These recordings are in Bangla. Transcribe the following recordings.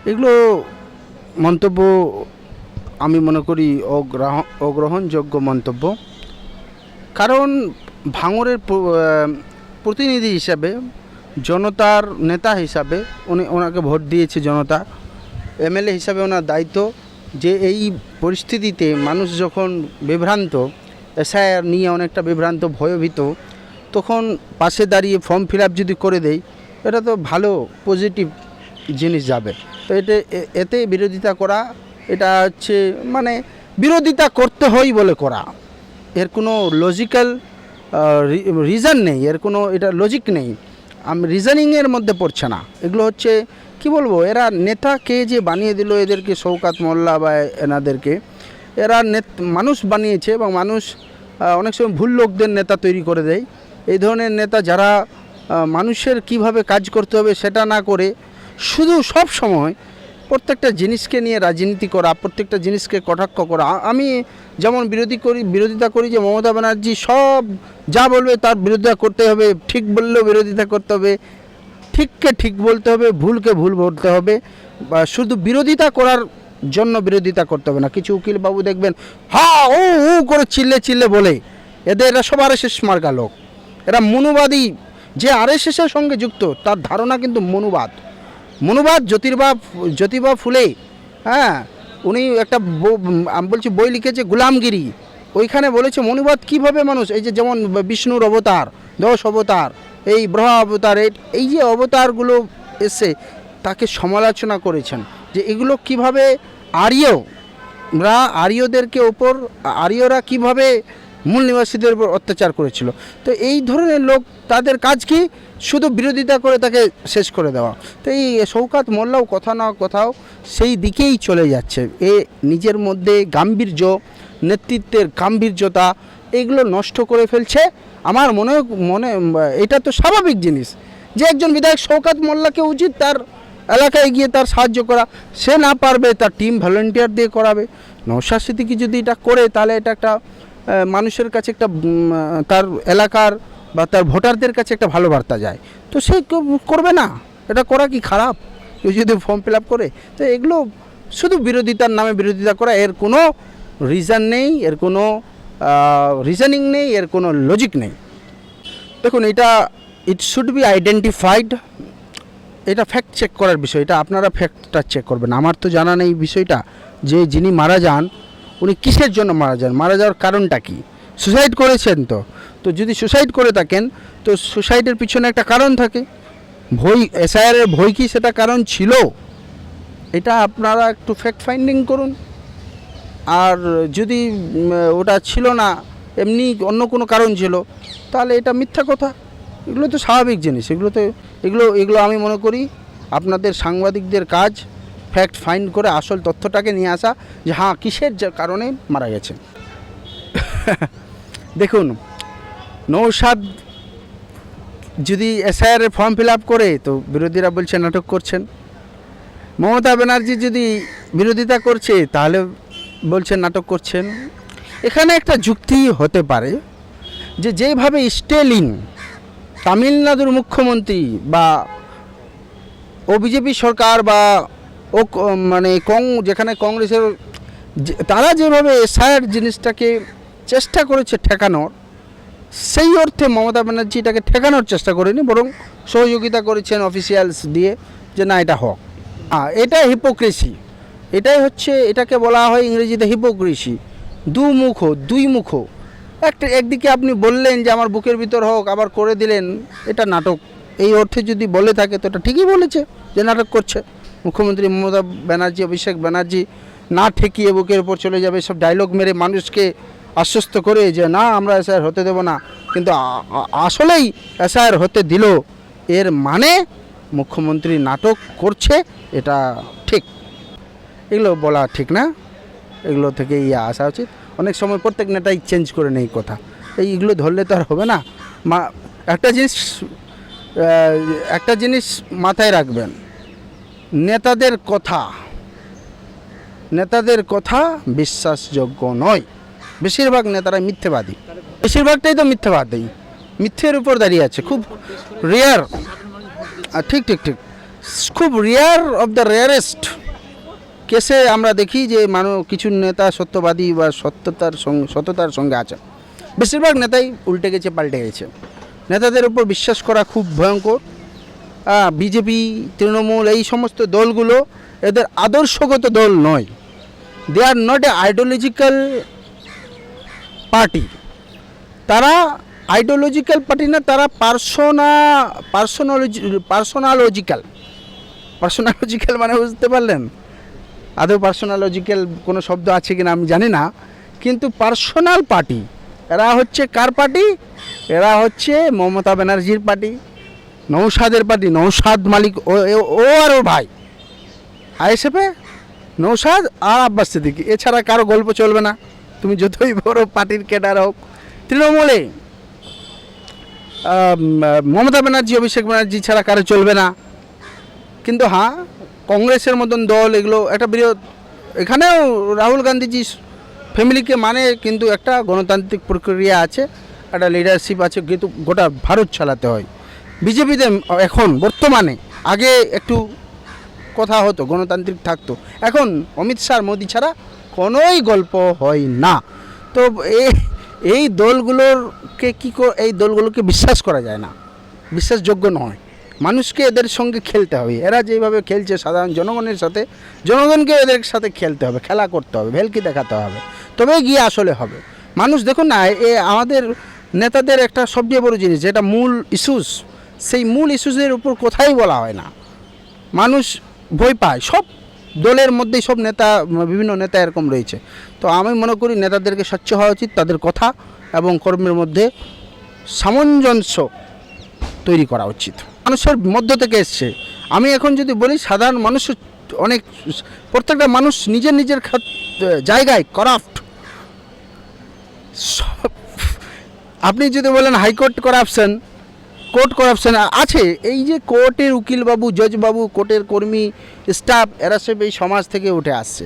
এগুলো মন্তব্য আমি মনে করি অগ্রহণযোগ্য মন্তব্য। কারণ ভাঙড়ের প্রতিনিধি হিসাবে, জনতার নেতা হিসাবে ওনাকে ভোট দিয়েছে জনতা, এমএলএ হিসাবে ওনার দায়িত্ব যে এই পরিস্থিতিতে মানুষ যখন বিভ্রান্ত, এসআইআর নিয়ে অনেকটা বিভ্রান্ত, ভয়ভীত, তখন পাশে দাঁড়িয়ে ফর্ম ফিল আপ যদি করে দেয়, এটা তো ভালো পজিটিভ জিনিস যাবে। তো এতে বিরোধিতা করা, এটা হচ্ছে মানে বিরোধিতা করতে হয় বলে করা, এর কোনো লজিক্যাল রিজন নেই, এর কোনো এটা লজিক নেই, রিজনিংয়ের মধ্যে পড়ছে না। এগুলো হচ্ছে কি বলবো, এরা নেতা কে যে বানিয়ে দিল এদেরকে, শওকত মোল্লা বা এনাদেরকে, এরা মানুষ বানিয়েছে এবং মানুষ অনেক সময় ভুল লোকদের নেতা তৈরি করে দেয়। এই ধরনের নেতা যারা মানুষের কিভাবে কাজ করতে হবে সেটা না করে শুধু সব সময় প্রত্যেকটা জিনিসকে নিয়ে রাজনীতি করা, প্রত্যেকটা জিনিসকে কটাক্ষ করা। আমি যেমন বিরোধিতা করি যে মমতা ব্যানার্জি সব যা বলবে তার বিরোধিতা করতে হবে, ঠিক বললেও বিরোধিতা করতে হবে, ঠিককে ঠিক বলতে হবে, ভুলকে ভুল বলতে হবে, বা শুধু বিরোধিতা করার জন্য বিরোধিতা করতে হবে না। কিছু উকিল বাবু দেখবেন হ্যাঁ ও করে চিল্লে বলে, এরা সব আরএসএস মার্কা লোক, এরা মনুবাদী। যে আরএসএসের সঙ্গে যুক্ত তার ধারণা কিন্তু মনুবাদ। জ্যোতিবা ফুলে, হ্যাঁ, উনি একটা আমি বলছি বই লিখেছে গুলামগিরি, ওইখানে বলেছে মনুবাদ কীভাবে মানুষ, এই যে যেমন বিষ্ণুর অবতার, 10 অবতার, এই ব্রহ্মা অবতার, এই যে অবতারগুলো এসে তাকে সমালোচনা করেছেন যে এগুলো কীভাবে আর্যরা কীভাবে মূল নিবাসীদের উপর অত্যাচার করেছিল। তো এই ধরনের লোক, তাদের কাজ কি শুধু বিরোধিতা করে তাকে শেষ করে দেওয়া। তো এই শওকত মোল্লাও কোথাও না কোথাও সেই দিকেই চলে যাচ্ছে। নিজের মধ্যে গাম্ভীর্য, নেতৃত্বের গাম্ভীর্যতা, এগুলো নষ্ট করে ফেলছে। আমার মনে এটা তো স্বাভাবিক জিনিস যে একজন বিধায়ক শওকত মোল্লাকে উচিত তার এলাকায় গিয়ে তার সাহায্য করা। সে না পারবে তার টিম ভলেন্টিয়ার দিয়ে করাবে। নওশাদ সিদ্দিকী যদি এটা করে তাহলে এটা একটা মানুষের কাছে একটা তার এলাকার বা তার ভোটারদের কাছে একটা ভালো বার্তা যায়। তো সে করবে না, এটা করা কি খারাপ? কেউ যদি ফর্ম ফিল আপ করে, তো এগুলো শুধু বিরোধিতার নামে বিরোধিতা করা, এর কোনো রিজন নেই, এর কোনো রিজনিং নেই, এর কোনো লজিক নেই। দেখুন, ইট শুড বি আইডেন্টিফাইড, এটা ফ্যাক্ট চেক করার বিষয়, এটা আপনারা ফ্যাক্টটা চেক করবেন। আমার তো জানা নেই বিষয়টা যে যিনি মারা যান উনি কিসের জন্য মারা যান, মারা যাওয়ার কারণটা কি। সুসাইড করেছেন তো যদি সুসাইড করে থাকেন তো সুসাইডের পিছনে একটা কারণ থাকে। এসআইআরের ভয় কি সেটা কারণ ছিল? এটা আপনারা একটু ফ্যাক্ট ফাইন্ডিং করুন। আর যদি ওটা ছিল না, এমনি অন্য কোনো কারণ ছিল, তাহলে এটা মিথ্যা কথা। এগুলো তো স্বাভাবিক জিনিস। এগুলো আমি মনে করি আপনাদের সাংবাদিকদের কাজ ফ্যাক্ট ফাইন্ড করে আসল তথ্যটাকে নিয়ে আসা, যে হ্যাঁ কিসের কারণে মারা গেছে। দেখুন, নওশাদ যদি এসআইআরের ফর্ম ফিল আপ করে তো বিরোধীরা বলছে নাটক করছেন। মমতা ব্যানার্জি যদি বিরোধিতা করছে তাহলে বলছেন নাটক করছেন। এখানে একটা যুক্তি হতে পারে যে যেভাবে স্ট্যালিন তামিলনাড়ুর মুখ্যমন্ত্রী বা বিজেপি সরকার বা মানে যেখানে কংগ্রেসের, তারা যেভাবে এসআইআর জিনিসটাকে চেষ্টা করেছে ঠেকানোর, সেই অর্থে মমতা ব্যানার্জি এটাকে ঠেকানোর চেষ্টা করেনি, বরং সহযোগিতা করেছেন অফিসিয়ালস দিয়ে যে না এটা হোক। এটা হিপোক্রেসি, এটাকে বলা হয় ইংরেজিতে হিপোক্রেসি, দুই মুখ। একদিকে আপনি বললেন যে আমার বুকের ভিতর হোক, আবার করে দিলেন, এটা নাটক। এই অর্থে যদি বলে থাকে তো এটা ঠিকই বলেছে যে নাটক করছে। মুখ্যমন্ত্রী মমতা ব্যানার্জি, অভিষেক ব্যানার্জি না ঠেকিয়ে বুকের উপর চলে যাবে, সব ডায়লগ মেরে মানুষকে আশ্বস্ত করে যে না আমরা এসআইআর হতে দেব না, কিন্তু আসলেই এসআইআর হতে দিল, এর মানে মুখ্যমন্ত্রী নাটক করছে, এটা ঠিক। এগুলো বলা ঠিক না, এগুলো থেকে আসা উচিত। অনেক সময় প্রত্যেক নেতাই চেঞ্জ করে নেই কথা, এইগুলো ধরলে তো আর হবে না। একটা জিনিস মাথায় রাখবেন, নেতাদের কথা বিশ্বাসযোগ্য নয়। বেশিরভাগ নেতারা মিথ্যেবাদী, বেশিরভাগটাই তো মিথ্যেবাদী, মিথ্যের উপর দাঁড়িয়ে আছে। খুব রেয়ার, ঠিক খুব রেয়ার অফ দ্য রেয়ারেস্ট কেসে আমরা দেখি যে কিছু নেতা সত্যবাদী বা সততার সঙ্গে আছে, বেশিরভাগ নেতাই উল্টে গেছে, পাল্টে গেছে। নেতাদের উপর বিশ্বাস করা খুব ভয়ঙ্কর। বিজেপি, তৃণমূল, এই সমস্ত দলগুলো এদের আদর্শগত দল নয়। They are not a ideological party. তারা আইডিওলজিক্যাল পার্টি না, তারা পার্সোনালজিক্যাল মানে বুঝতে পারলেন? আদৌ পার্সোনালজিক্যাল কোনো শব্দ আছে কিনা আমি জানি না, কিন্তু পার্সোনাল পার্টি। এরা হচ্ছে কার পার্টি? এরা হচ্ছে মমতা ব্যানার্জির পার্টি, নৌসাদের পার্টি। নৌসাদ মালিক ও আর ওর ভাই আইএসএফে নৌসাদ আর আব্বাস সিদ্দিকী, এছাড়া কারো গল্প চলবে না। তুমি যতই বড় পার্টির ক্যাডার হোক। তৃণমূলে মমতা ব্যানার্জি, অভিষেক ব্যানার্জি ছাড়া কারো চলবে না। কিন্তু হ্যাঁ, কংগ্রেসের মতন দল, এগুলো একটা বৃহৎ, এখানেও রাহুল গান্ধীজি ফ্যামিলিকে মানে, কিন্তু একটা গণতান্ত্রিক প্রক্রিয়া আছে, একটা লিডারশিপ আছে, কিন্তু গোটা ভারত চালাতে হয়। বিজেপিতে এখন বর্তমানে, আগে একটু কথা হতো, গণতান্ত্রিক থাকতো, এখন অমিত শাহ, মোদি ছাড়া কোনোই গল্প হয় না। তো এই দলগুলোকে এই দলগুলোকে বিশ্বাস করা যায় না, বিশ্বাসযোগ্য নয়। মানুষকে এদের সঙ্গে খেলতে হবে। এরা যেভাবে খেলছে সাধারণ জনগণের সাথে, জনগণকে এদের সাথে খেলতে হবে, খেলা করতে হবে, ভেলকি দেখাতে হবে, তবে গিয়ে আসলে হবে। মানুষ দেখুন না, আমাদের নেতাদের একটা সবচেয়ে বড় জিনিস, যেটা মূল ইস্যুস, সেই মূল ইস্যুসের উপর কোথায় বলা হয় না। মানুষ ভয় পায়। সব দলের মধ্যেই সব নেতা, বিভিন্ন নেতা এরকম রয়েছে। তো আমি মনে করি নেতাদেরকে স্বচ্ছ হওয়া উচিত, তাদের কথা এবং কর্মের মধ্যে সামঞ্জস্য তৈরি করা উচিত। মানুষের মধ্য থেকে এসছে। আমি এখন যদি বলি, সাধারণ মানুষ অনেক, প্রত্যেকটা মানুষ নিজের নিজের জায়গায় করাপ্ট। আপনি যদি বলেন হাইকোর্ট করাপশন, কোর্ট করাপশন আছে, এই যে কোর্টের উকিলবাবু, জজবাবু, কোর্টের কর্মী, স্টাফ, এরা সব এই সমাজ থেকে উঠে আসছে।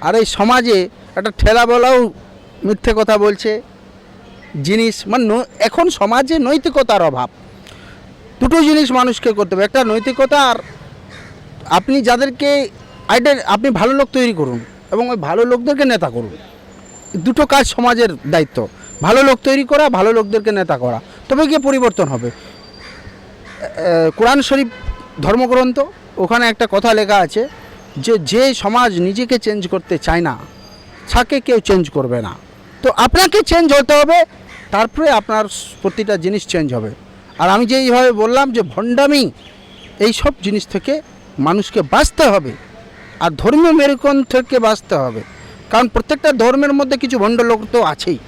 আর এই সমাজে একটা ঠেলাবেলাও মিথ্যে কথা বলছে জিনিস, মানে এখন সমাজে নৈতিকতার অভাব। দুটো জিনিস মানুষকে করতে হবে, একটা নৈতিকতা, আর আপনি যাদেরকে আপনি ভালো লোক তৈরি করুন এবং ওই ভালো লোকদেরকে নেতা করুন। দুটো কাজ সমাজের দায়িত্ব, ভালো লোক তৈরি করা, ভালো লোকদেরকে নেতা করা, তবে গিয়ে পরিবর্তন হবে। কোরআন শরীফ ধর্মগ্রন্থ, ওখানে একটা কথা লেখা আছে যে সমাজ নিজেকে চেঞ্জ করতে চায় না, তাকে কেউ চেঞ্জ করবে না। তো আপনাকে চেঞ্জ হতে হবে, তারপরে আপনার প্রতিটা জিনিস চেঞ্জ হবে। আর আমি যেইভাবে বললাম যে ভণ্ডামি, এই সব জিনিস থেকে মানুষকে বাঁচতে হবে, আর ধর্মীয় মেরুকরণ থেকে বাঁচতে হবে। কারণ প্রত্যেকটা ধর্মের মধ্যে কিছু ভণ্ড লোক তো আছেই।